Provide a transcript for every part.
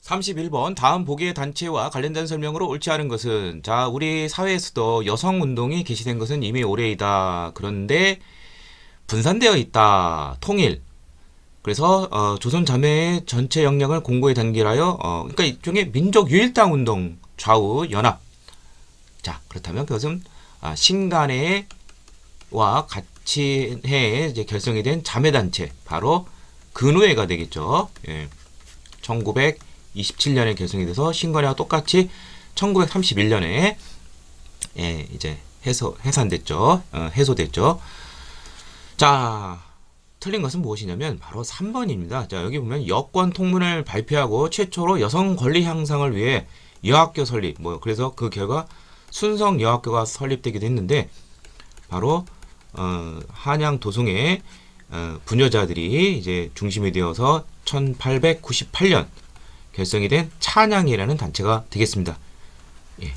31번 다음 보기의 단체와 관련된 설명으로 옳지 않은 것은 자 우리 사회에서도 여성운동이 개시된 것은 이미 오래이다. 그런데 분산되어 있다. 통일. 그래서 조선 자매의 전체 역량을 공고히 단결하여 그러니까 일종의 민족 유일당 운동 좌우 연합. 자 그렇다면 그것은 신간회와 같이 해 이제 결성이 된 자매단체 바로 근우회가 되겠죠. 예. 1927년에 결성이 돼서 신간회와 똑같이 1931년에 예, 이제 해산됐죠. 해소됐죠. 자, 틀린 것은 무엇이냐면 바로 3번입니다. 자, 여기 보면 여권 통문을 발표하고 최초로 여성 권리 향상을 위해 여학교 설립. 그래서 그 결과 순성 여학교가 설립되기도 했는데 바로 한양 도성의 부녀자들이 이제 중심이 되어서 1898년 결성이 된 찬양이라는 단체가 되겠습니다. 예,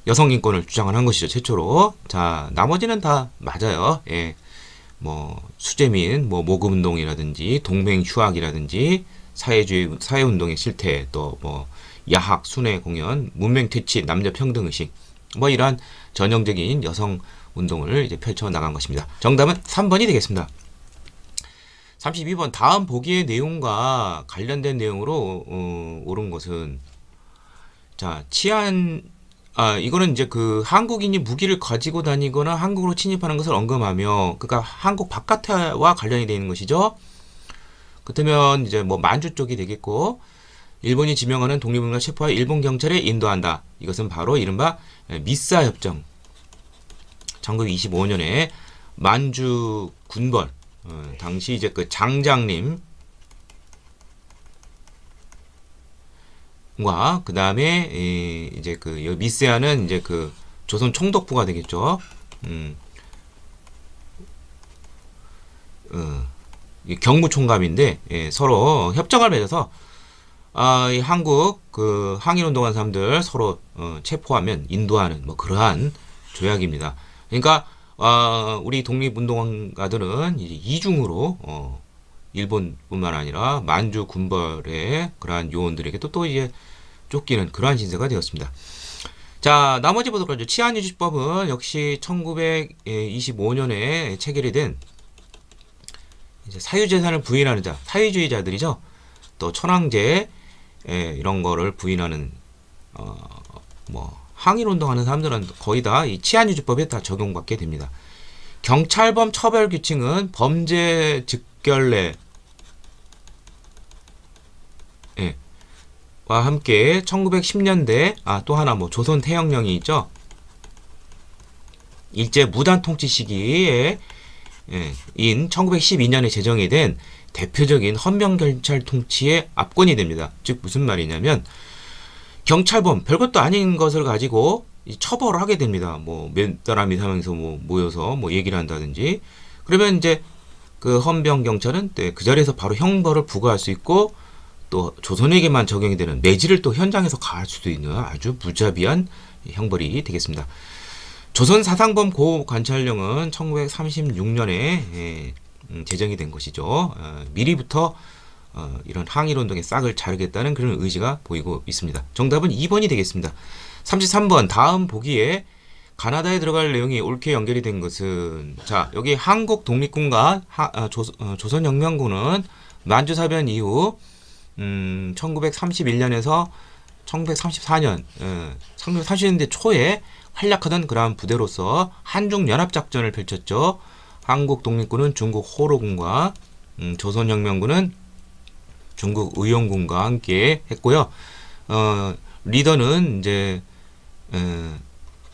여성 인권을 주장을 한 것이죠, 최초로. 자, 나머지는 다 맞아요. 예, 수재민, 모금운동이라든지 동맹휴학이라든지 사회주의 사회운동의 실태, 또 야학, 순회 공연, 문맹 퇴치, 남녀 평등의식, 이러한 전형적인 여성 운동을 이제 펼쳐 나간 것입니다. 정답은 3번이 되겠습니다. 32번 다음 보기의 내용과 관련된 내용으로 옳은 것은 자 치안 이거는 이제 그 한국인이 무기를 가지고 다니거나 한국으로 침입하는 것을 언급하며 그러니까 한국 바깥과 관련이 되어 있는 것이죠. 그렇다면 이제 만주 쪽이 되겠고 일본이 지명하는 독립운동가 체포하여 일본 경찰에 인도한다. 이것은 바로 이른바 미사 협정. 1925년에 만주 군벌 당시 이제 그 장장님과 그 다음에 이제 그 미세아는 이제 그 조선 총독부가 되겠죠. 경무총감인데 서로 협정을 맺어서 이 한국 그 항일운동한 사람들 서로 체포하면 인도하는 그러한 조약입니다. 그러니까 우리 독립운동가들은 이제 이중으로 일본뿐만 아니라 만주 군벌의 그러한 요원들에게도 또 이제 쫓기는 그러한 신세가 되었습니다. 자, 나머지 보도록 하죠. 치안유지법은 역시 1925년에 체결이 된 이제 사유재산을 부인하는 자, 사유주의자들이죠. 또 천황제 이런 거를 부인하는 항일운동하는 사람들은 거의 다 이 치안유지법에 다 적용받게 됩니다. 경찰범 처벌규칙은 범죄 즉결례 와 함께 1910년대 또 하나 조선 태영령이 있죠. 일제 무단 통치 시기에 인 1912년에 제정이 된 대표적인 헌병경찰 통치의 압권이 됩니다. 즉 무슨 말이냐면 경찰범 별것도 아닌 것을 가지고 처벌을 하게 됩니다. 몇 사람이 사면서 모여서 얘기를 한다든지 그러면 이제 그 헌병 경찰은 그 자리에서 바로 형벌을 부과할 수 있고 또 조선에게만 적용이 되는 내지를 또 현장에서 가할 수도 있는 아주 무자비한 형벌이 되겠습니다. 조선 사상범 고관찰령은 1936년에 제정이 된 것이죠. 미리부터 이런 항일운동의 싹을 자르겠다는 그런 의지가 보이고 있습니다. 정답은 2번이 되겠습니다. 33번 다음 보기에 가나다에 들어갈 내용이 옳게 연결이 된 것은 자 여기 한국 독립군과 조선혁명군은 만주사변 이후 1931년에서 1934년 1930년대 초에 활약하던 그러한 부대로서 한중연합작전을 펼쳤죠. 한국 독립군은 중국 호로군과 조선혁명군은 중국 의용군과 함께 했고요. 리더는 이제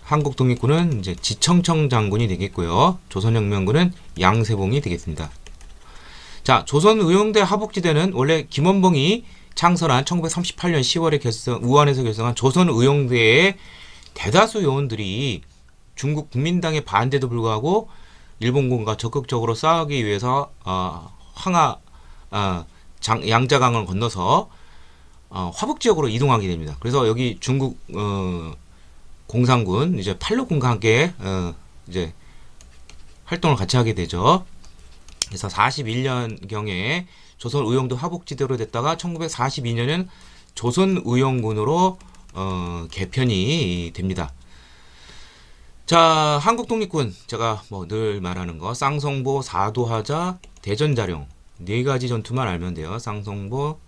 한국 독립군은 이제 지청청 장군이 되겠고요. 조선혁명군은 양세봉이 되겠습니다. 자, 조선의용대 하복지대는 원래 김원봉이 창설한 1938년 10월에 우한에서 결성한 조선의용대의 대다수 요원들이 중국 국민당의 반대도 불구하고 일본군과 적극적으로 싸우기 위해서 양자강을 건너서 화북 지역으로 이동하게 됩니다. 그래서 여기 중국 공산군 이제 팔로군과 함께 이제 활동을 같이 하게 되죠. 그래서 41년 경에 조선 의용도 화북지대로 됐다가 1942년에는 조선의용군으로 개편이 됩니다. 자, 한국 독립군 제가 뭐 늘 말하는 거 쌍성보, 사도하자, 대전자룡 네 가지 전투만 알면 돼요. 쌍성보,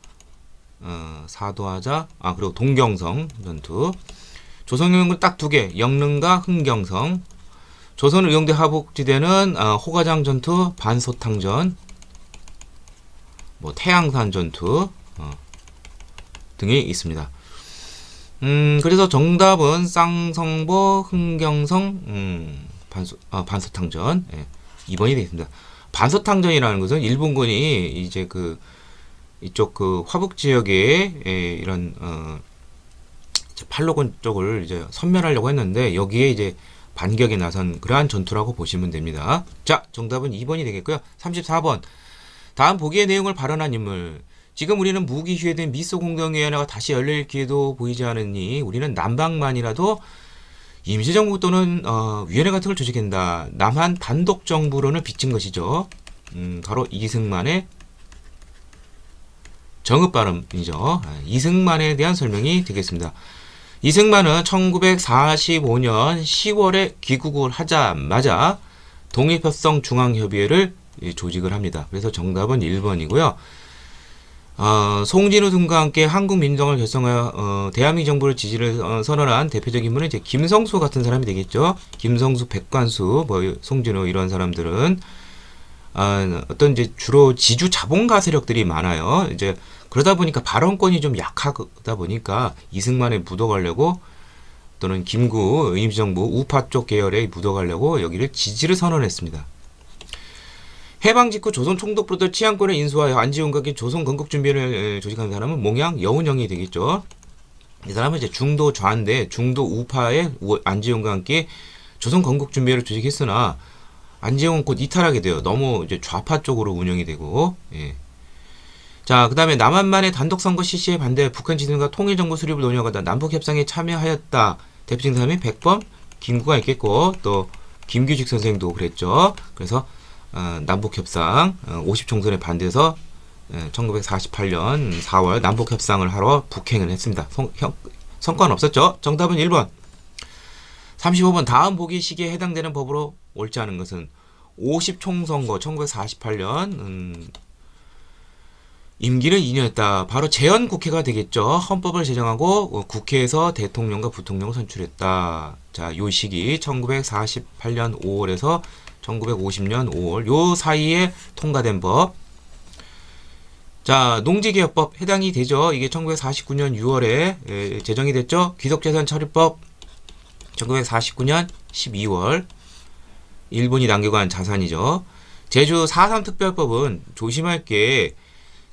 사도하자, 그리고 동경성 전투. 조선의용군 딱 두 개, 영릉과 흥경성. 조선의용대 하복지대는 호가장 전투, 반소탕전, 뭐 태양산 전투 등이 있습니다. 그래서 정답은 쌍성보, 흥경성, 반소탕전 2번이 되겠습니다. 반소탕전이라는 것은 일본군이 이제 이쪽 화북 지역에 이런 팔로군 쪽을 이제 섬멸하려고 했는데 여기에 이제 반격에 나선 그러한 전투라고 보시면 됩니다. 자, 정답은 2번이 되겠고요. 34번. 다음 보기의 내용을 발언한 인물. 지금 우리는 무기 휴회된 미소 공동위원회가 다시 열릴 기회도 보이지 않으니 우리는 남방만이라도 임시정부 또는 위원회 같은 걸 조직한다. 남한 단독정부론을 비친 것이죠. 바로 이승만의 정읍 발언이죠. 이승만에 대한 설명이 되겠습니다. 이승만은 1945년 10월에 귀국을 하자마자 독립협성 중앙협의회를 조직을 합니다. 그래서 정답은 1번이고요. 송진우 등과 함께 한국민정을 결성하여 대한민국 정부를 지지를 선언한 대표적인 인물은 이제 김성수 같은 사람이 되겠죠. 김성수, 백관수, 뭐 송진우 이런 사람들은 어떤 이제 주로 지주 자본가 세력들이 많아요. 이제 그러다 보니까 발언권이 좀 약하다 보니까 이승만에 묻어가려고 또는 김구 임시정부 우파 쪽 계열에 묻어가려고 여기를 지지를 선언했습니다. 해방 직후 조선 총독부로부터 치안권을 인수하여 안지훈과 함께 조선 건국준비를 조직한 사람은 몽양 여운형이 되겠죠. 이 사람은 이제 중도 좌인데 중도 우파의 안지훈과 함께 조선 건국준비를 조직했으나 안지훈은 곧 이탈하게 돼요. 너무 이제 좌파 쪽으로 운영이 되고. 예. 자, 그 다음에 남한만의 단독선거 실시에 반대 북한 지도과 통일정부 수립을 논의하다 남북협상에 참여하였다. 대표적인 사람이 백범, 김구가 있겠고 또 김규직 선생도 그랬죠. 그래서 남북협상 50총선에 반대해서 1948년 4월 남북협상을 하러 북행을 했습니다. 성과는 없었죠. 정답은 1번. 35번. 다음 보기 시기에 해당되는 법으로 옳지 않은 것은 50총선거 1948년 임기는 2년이었다. 바로 재헌국회가 되겠죠. 헌법을 제정하고 국회에서 대통령과 부통령을 선출했다. 자, 요 시기 1948년 5월에서 1950년 5월 요 사이에 통과된 법. 자, 농지개혁법 해당이 되죠. 이게 1949년 6월에 제정이 됐죠. 귀속재산처리법 1949년 12월 일본이 남겨간 자산이죠. 제주 4.3 특별법은 조심할 게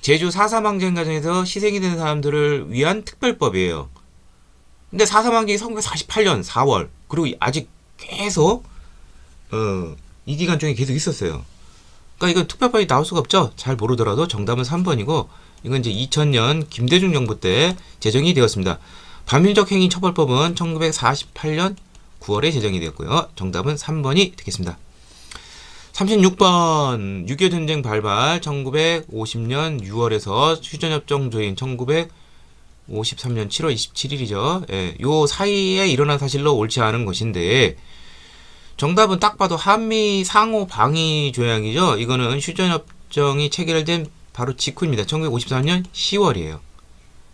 제주 4.3 항쟁 과정에서 희생이 된 사람들을 위한 특별법이에요. 근데 4.3 항쟁이 1948년 4월 그리고 아직 계속 이 기간 중에 계속 있었어요. 그러니까 이건 특별법이 나올 수가 없죠. 잘 모르더라도 정답은 3번이고 이건 이제 2000년 김대중 정부 때 제정이 되었습니다. 반민족 행위 처벌법은 1948년 9월에 제정이 되었고요. 정답은 3번이 되겠습니다. 36번 6.25 전쟁 발발 1950년 6월에서 휴전협정 조인 1953년 7월 27일이죠. 예, 요 사이에 일어난 사실로 옳지 않은 것인데 정답은 딱 봐도 한미 상호 방위 조약이죠. 이거는 휴전협정이 체결된 바로 직후입니다. 1953년 10월이에요.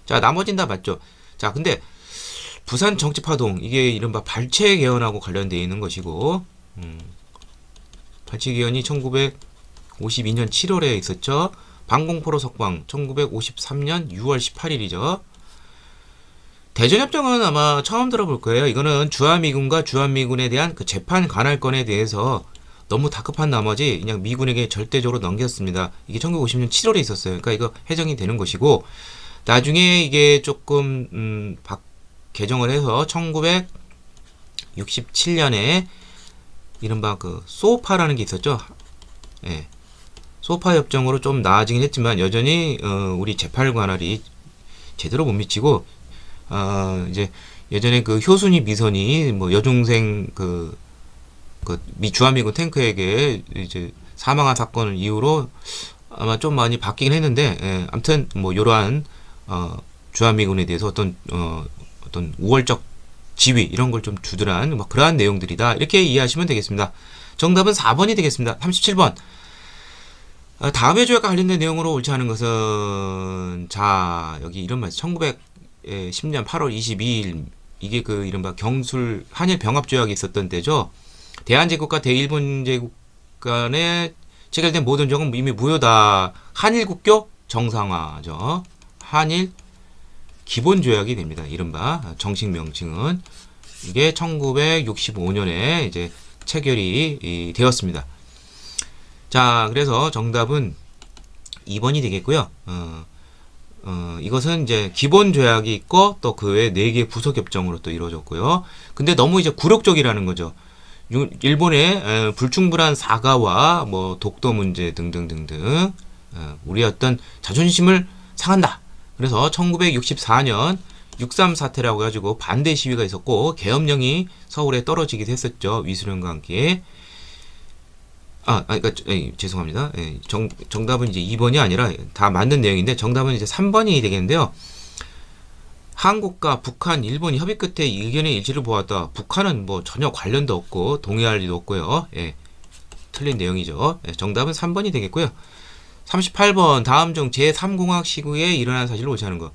자, 나머진 다 맞죠. 자, 근데 부산 정치파동 이게 이른바 발췌 개헌하고 관련되어 있는 것이고 발췌 개헌이 1952년 7월에 있었죠. 방공포로 석방 1953년 6월 18일이죠. 대전협정은 아마 처음 들어볼 거예요. 이거는 주한미군과 주한미군에 대한 그 재판 관할권에 대해서 너무 다급한 나머지 그냥 미군에게 절대적으로 넘겼습니다. 이게 1950년 7월에 있었어요. 그러니까 이거 해정이 되는 것이고 나중에 이게 조금 개정을 해서 1967년에 이른바 그 소파라는 게 있었죠. 예. 소파 협정으로 좀 나아지긴 했지만 여전히 우리 재판 관할이 제대로 못 미치고 이제 예전에 그 효순이 미선이 뭐 여중생 주한미군 탱크에게 이제 사망한 사건 이후로 아마 좀 많이 바뀌긴 했는데, 예, 아무튼 뭐 이러한 주한미군에 대해서 어떤 우월적 지위 이런 걸 좀 주더란 뭐 그러한 내용들이다. 이렇게 이해하시면 되겠습니다. 정답은 4번이 되겠습니다. 37번. 다음의 조약과 관련된 내용으로 옳지 않은 것은 자 여기 이런 말 1910년 8월 22일 이게 그 이른바 경술 한일 병합 조약이 있었던 때죠. 대한제국과 대일본제국 간에 체결된 모든 조약은 이미 무효다. 한일 국교 정상화죠. 한일 기본 조약이 됩니다. 이른바 정식 명칭은 이게 1965년에 이제 체결이 되었습니다. 자, 그래서 정답은 2번이 되겠고요. 이것은 이제 기본 조약이 있고 또 그 외에 4개 부속 협정으로 또 이루어졌고요. 근데 너무 이제 굴욕적이라는 거죠. 일본의 불충분한 사과와 뭐 독도 문제 등등등등 우리 어떤 자존심을 상한다. 그래서 1964년 6.3 사태라고 해가지고 반대 시위가 있었고 계엄령이 서울에 떨어지기도 했었죠. 위수령과 함께. 그러니까 죄송합니다. 정답은 이제 2번이 아니라 다 맞는 내용인데 정답은 이제 3번이 되겠는데요. 한국과 북한, 일본이 협의 끝에 의견의 일치를 보았다. 북한은 뭐 전혀 관련도 없고 동의할 리도 없고요. 틀린 내용이죠. 정답은 3번이 되겠고요. 38번 다음 중 제3공화국 시기에 일어난 사실을 옳지 않은 것.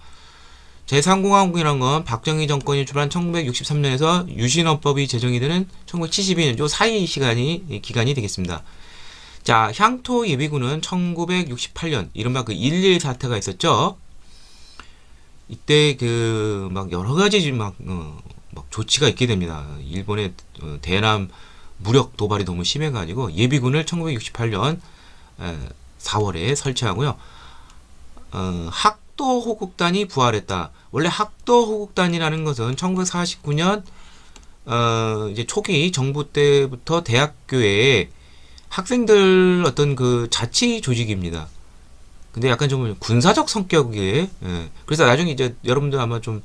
제3공화국이란 건 박정희 정권이 출발한 1963년에서 유신헌법이 제정이 되는 1972년 요 사이 기간이 되겠습니다. 자, 향토 예비군은 1968년 이른바 그 1.1 사태가 있었죠. 이때 그 막 여러 가지 막 조치가 있게 됩니다. 일본의 대남 무력 도발이 너무 심해가지고 예비군을 1968년 4월에 설치하고요. 학도 호국단이 부활했다. 원래 학도 호국단이라는 것은 1949년 이제 초기 정부 때부터 대학교에 학생들 어떤 그 자치 조직입니다. 근데 약간 좀 군사적 성격의 그래서 나중에 이제 여러분들 아마 좀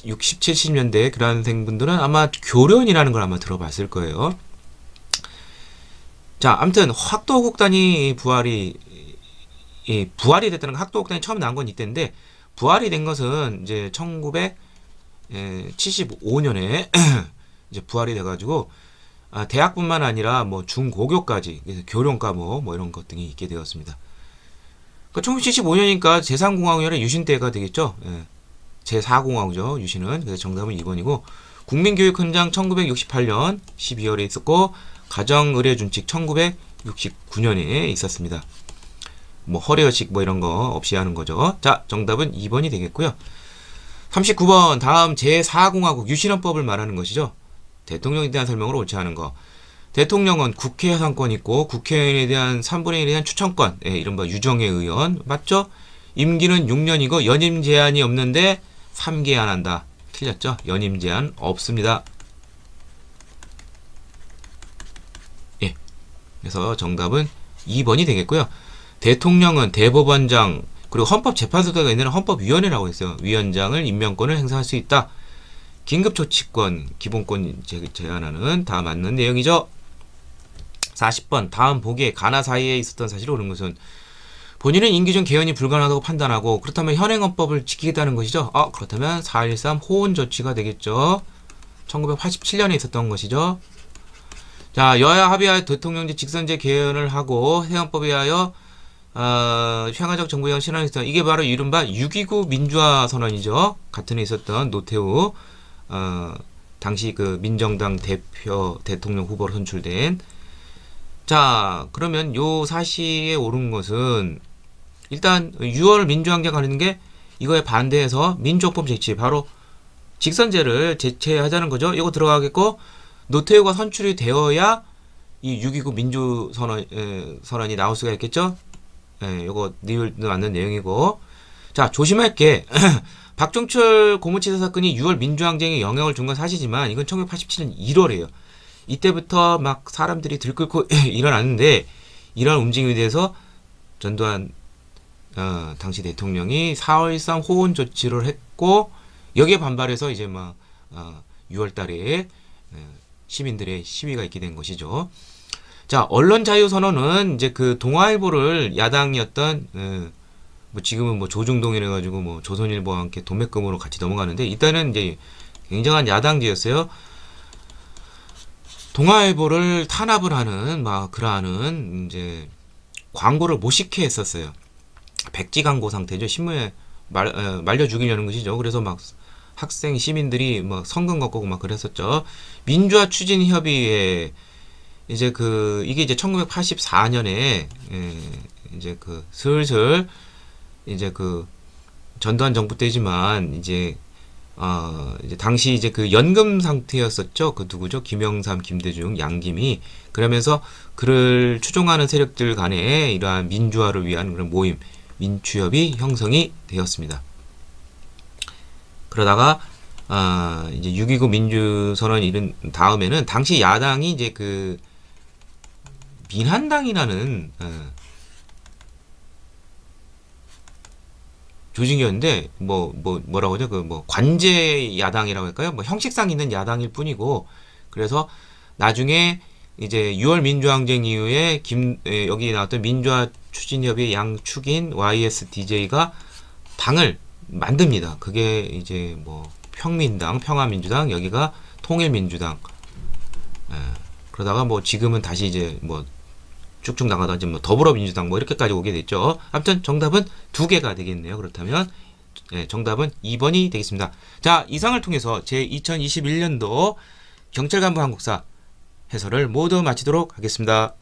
60, 70년대 그런 생분들은 아마 교련이라는 걸 아마 들어봤을 거예요. 자, 아무튼 학도호국단이 부활이 됐다는 거, 학도호국단이 처음 나온 건 이때인데 부활이 된 것은 이제 1975년에 이제 부활이 돼가지고 대학뿐만 아니라 뭐 중고교까지 교련 과목 뭐 이런 것 등이 있게 되었습니다. 그러니까 1975년이니까 제3공화국이 유신 때가 되겠죠. 제4공화국이죠. 유신은. 그래서 정답은 2번이고 국민교육 헌장 1968년 12월에 있었고 가정의례준칙 1969년에 있었습니다. 뭐 허례허식 뭐 이런 거 없이 하는 거죠. 자, 정답은 2번이 되겠고요. 39번 다음 제4공화국 유신헌법을 말하는 것이죠. 대통령에 대한 설명으로 옳지 않은 거. 대통령은 국회 해산권 있고 국회의원에 대한 3분의 1에 대한 추천권, 이른바 유정의 의원 맞죠? 임기는 6년이고 연임 제한이 없는데 3개 안 한다. 틀렸죠? 연임 제한 없습니다. 그래서 정답은 2번이 되겠고요. 대통령은 대법원장 그리고 헌법재판소가 있는 헌법위원회라고 했어요. 위원장을 임명권을 행사할 수 있다. 긴급조치권, 기본권 제한하는 다 맞는 내용이죠. 40번 다음 보기에 가나 사이에 있었던 사실을 옳은 것은 본인은 임기 중 개헌이 불가능하다고 판단하고 그렇다면 현행헌법을 지키겠다는 것이죠. 그렇다면 4.13 호언조치가 되겠죠. 1987년에 있었던 것이죠. 자, 여야 합의하여 대통령제 직선제 개헌을 하고 해헌법에 의하여 평화적 정부형 신앙을 했던 이게 바로 이른바 6.29 민주화 선언이죠. 같은 해 있었던 노태우 당시 그 민정당 대통령 후보로 선출된. 자, 그러면 요 사시에 옳은 것은 일단 6월 민주항쟁 하는 게 이거에 반대해서 민족법 제치 바로 직선제를 제체하자는 거죠. 이거 들어가겠고 노태우가 선출이 되어야 이 6.29 민주선언이 나올 수가 있겠죠. 요거 맞는 내용이고. 자, 조심할 게 박종철 고무치사 사건이 6월 민주항쟁에 영향을 준 건 사실이지만 이건 1987년 1월이에요. 이때부터 막 사람들이 들끓고 일어났는데 이런 움직임에 대해서 전두환 당시 대통령이 4.13 호언 조치를 했고 여기에 반발해서 이제 막 6월 달에 시민들의 시위가 있게 된 것이죠. 자, 언론 자유 선언은 이제 그 동아일보를 야당이었던 뭐 지금은 뭐 조중동이래 가지고 뭐 조선일보와 함께 동맥금으로 같이 넘어가는데, 이때는 이제 굉장한 야당지였어요. 동아일보를 탄압을 하는 막 그러한 이제 광고를 못 시게 했었어요. 백지 광고 상태죠. 신문에 말려 죽이려는 것이죠. 그래서 막 학생 시민들이 막 성금 걷고 막 그랬었죠. 민주화 추진 협의회, 이제 이게 이제 1984년에 이제 슬슬 이제 전두환 정부 때지만 이제 이제 당시 이제 연금 상태였었죠. 누구죠? 김영삼, 김대중, 양김이. 그러면서 그를 추종하는 세력들 간에 이러한 민주화를 위한 그런 모임, 민추협이 형성이 되었습니다. 그러다가 이제 6.29 민주선언 이른 다음에는 당시 야당이 이제 민한당이라는 조직이었는데 뭐라고 하죠? 관제 야당이라고 할까요? 뭐 형식상 있는 야당일 뿐이고, 그래서 나중에 이제 6월 민주항쟁 이후에 여기 나왔던 민주화 추진협의 양축인 YSDJ가 당을 만듭니다. 그게 이제 뭐 평민당, 평화민주당, 여기가 통일민주당. 그러다가 뭐 지금은 다시 이제 뭐 쭉쭉 나가다 이제 뭐 더불어민주당 뭐 이렇게까지 오게 됐죠. 아무튼 정답은 2개가 되겠네요. 그렇다면 정답은 2번이 되겠습니다. 자, 이상을 통해서 제 2021년도 경찰간부 한국사 해설을 모두 마치도록 하겠습니다.